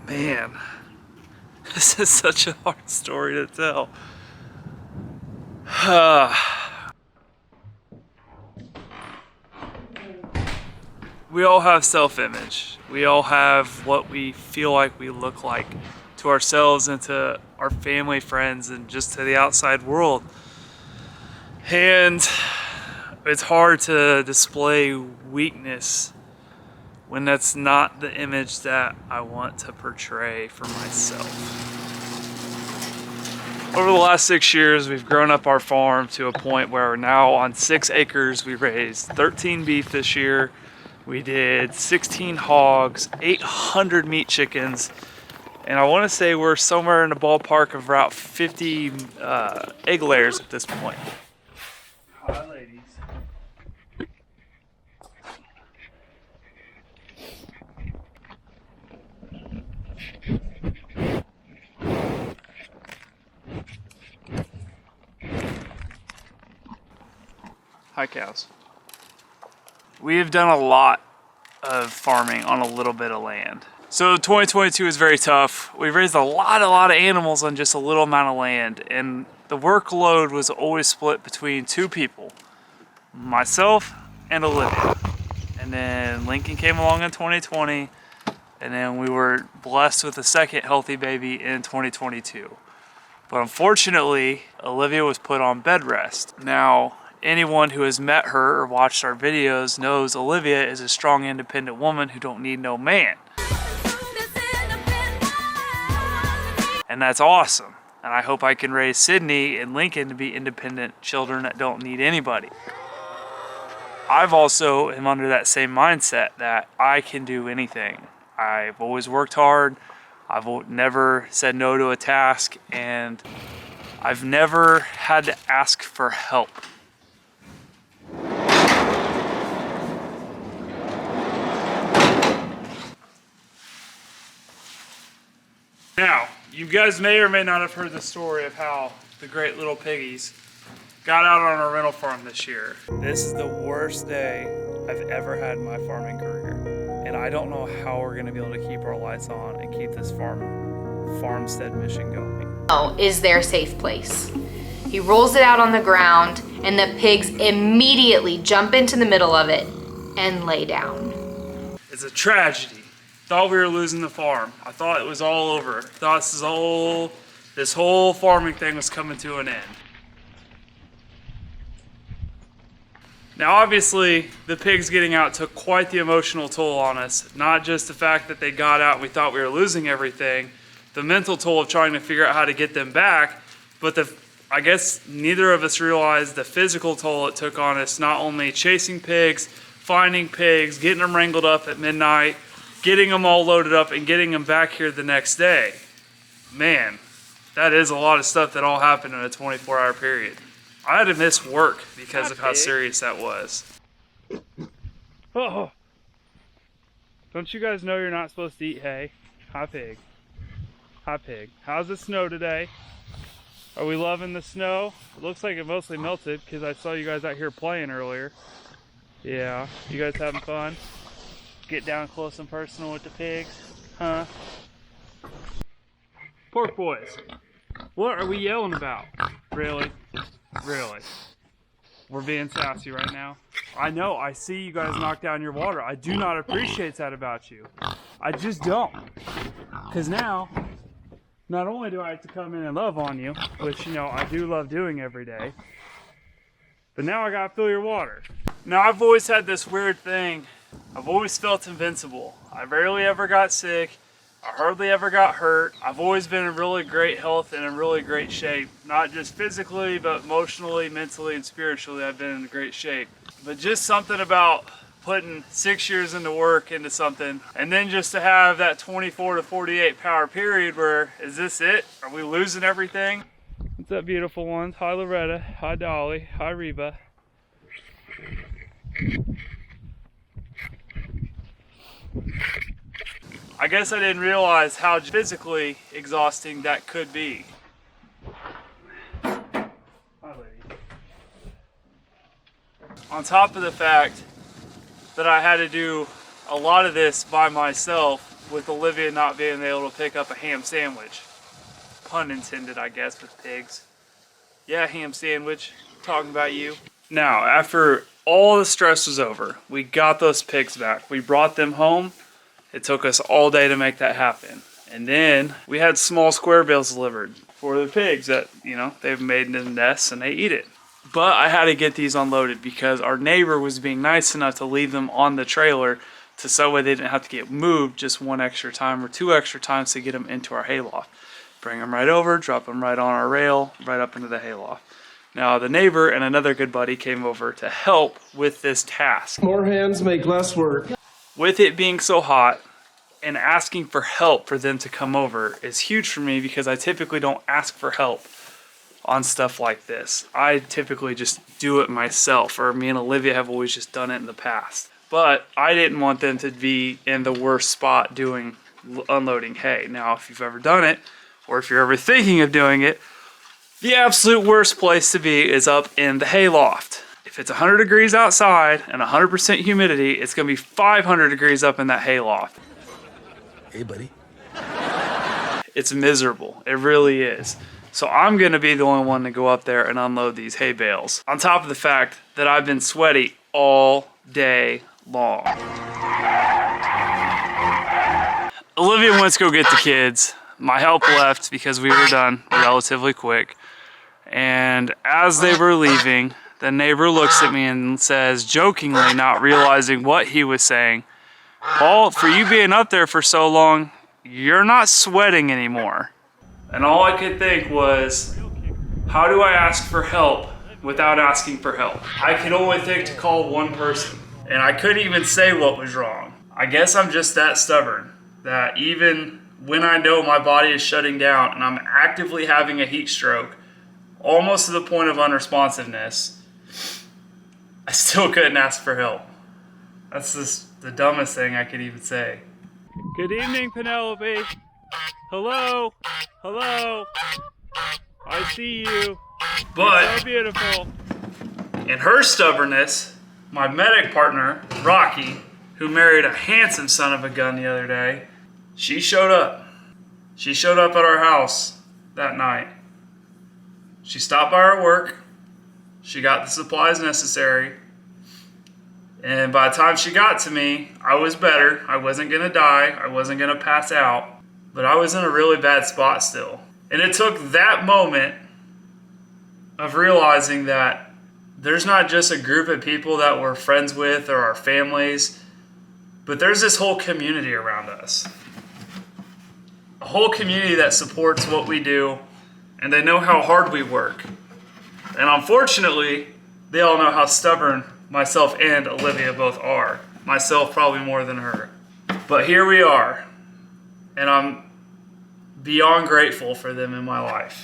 Man, this is such a hard story to tell. We all have self-image. We all have what we feel like we look like to ourselves and to our family, friends, and just to the outside world. And it's hard to display weakness when that's not the image that I want to portray for myself. Over the last 6 years, we've grown up our farm to a point where we're now on 6 acres. We raised 13 beef this year. We did 16 hogs, 800 meat chickens, and I want to say we're somewhere in the ballpark of about 50 egg layers at this point. Hi, ladies. Hi, cows. We have done a lot of farming on a little bit of land. So 2022 is very tough. We raised a lot of animals on just a little amount of land, and the workload was always split between 2 people, myself and Olivia. And then Lincoln came along in 2020, and then we were blessed with a second healthy baby in 2022. But unfortunately, Olivia was put on bed rest. Now, anyone who has met her or watched our videos knows Olivia is a strong, independent woman who don't need no man. And that's awesome. And I hope I can raise Sydney and Lincoln to be independent children that don't need anybody. I've also am under that same mindset that I can do anything. I've always worked hard. I've never said no to a task, and I've never had to ask for help. Now, you guys may or may not have heard the story of how the great little piggies got out on our rental farm this year. This is the worst day I've ever had in my farming career. And I don't know how we're gonna be able to keep our lights on and keep this farmstead mission going. Oh, is their safe place. He rolls it out on the ground and the pigs immediately jump into the middle of it and lay down. It's a tragedy. Thought we were losing the farm. I thought it was all over. Thought this whole farming thing was coming to an end. Now obviously, the pigs getting out took quite the emotional toll on us. Not just the fact that they got out and we thought we were losing everything, the mental toll of trying to figure out how to get them back, but I guess neither of us realized the physical toll it took on us, not only chasing pigs, finding pigs, getting them wrangled up at midnight, getting them all loaded up and getting them back here the next day. Man, that is a lot of stuff that all happened in a 24-hour period. I had to miss work because of how serious that was. Oh, don't you guys know you're not supposed to eat hay? Hi, pig. Hi, pig. How's the snow today? Are we loving the snow? It looks like it mostly melted because I saw you guys out here playing earlier. Yeah, you guys having fun? Get down close and personal with the pigs, huh? Pork boys, what are we yelling about? Really? Really? We're being sassy right now? I know, I see you guys knock down your water. I do not appreciate that about you. I just don't. Because now, not only do I have to come in and love on you, which, you know, I do love doing every day, but now I gotta fill your water. Now, I've always had this weird thing. I've always felt invincible. I rarely ever got sick. I hardly ever got hurt. I've always been in really great health and in really great shape. Not just physically, but emotionally, mentally, and spiritually, I've been in great shape. But just something about putting 6 years into work into something, and then just to have that 24 to 48 hour period where, is this it? Are we losing everything? What's up, beautiful ones? Hi, Loretta. Hi, Dolly. Hi, Reba. I guess I didn't realize how physically exhausting that could be. Hi, lady. On top of the fact that I had to do a lot of this by myself with Olivia not being able to pick up a ham sandwich. Pun intended, I guess, with pigs. Yeah, ham sandwich, talking about you. Now, after all the stress was over, we got those pigs back. We brought them home. It took us all day to make that happen. And then we had small square bales delivered for the pigs that, you know, they've made in the nests and they eat it. But I had to get these unloaded because our neighbor was being nice enough to leave them on the trailer so they didn't have to get moved just one extra time or two extra times to get them into our hayloft. Bring them right over, drop them right on our rail, right up into the hayloft. Now the neighbor and another good buddy came over to help with this task. More hands make less work. With it being so hot and asking for help for them to come over is huge for me because I typically don't ask for help on stuff like this. I typically just do it myself, or me and Olivia have always just done it in the past. But I didn't want them to be in the worst spot doing unloading hay. Now, if you've ever done it, or if you're ever thinking of doing it, the absolute worst place to be is up in the hayloft. If it's 100 degrees outside and 100% humidity, it's gonna be 500 degrees up in that hayloft. Hey, buddy. It's miserable, it really is. So I'm gonna be the only one to go up there and unload these hay bales. On top of the fact that I've been sweaty all day long. Olivia went to go get the kids. My help left because we were done relatively quick. And as they were leaving, the neighbor looks at me and says, jokingly, not realizing what he was saying, "Paul, for you being up there for so long, you're not sweating anymore." And all I could think was, how do I ask for help without asking for help? I could only think to call one person, and I couldn't even say what was wrong. I guess I'm just that stubborn, that even when I know my body is shutting down and I'm actively having a heat stroke, almost to the point of unresponsiveness, I still couldn't ask for help. That's just the dumbest thing I could even say. Good evening, Penelope. Hello, hello. I see you. But you're so beautiful. In her stubbornness, my medic partner, Rocky, who married a handsome son of a gun the other day, she showed up. She showed up at our house that night. She stopped by our work. She got the supplies necessary. And by the time she got to me, I was better. I wasn't gonna die. I wasn't gonna pass out. But I was in a really bad spot still. And it took that moment of realizing that there's not just a group of people that we're friends with or our families, but there's this whole community around us. A whole community that supports what we do, and they know how hard we work. And unfortunately, they all know how stubborn myself and Olivia both are. Myself probably more than her. But here we are, and I'm beyond grateful for them in my life.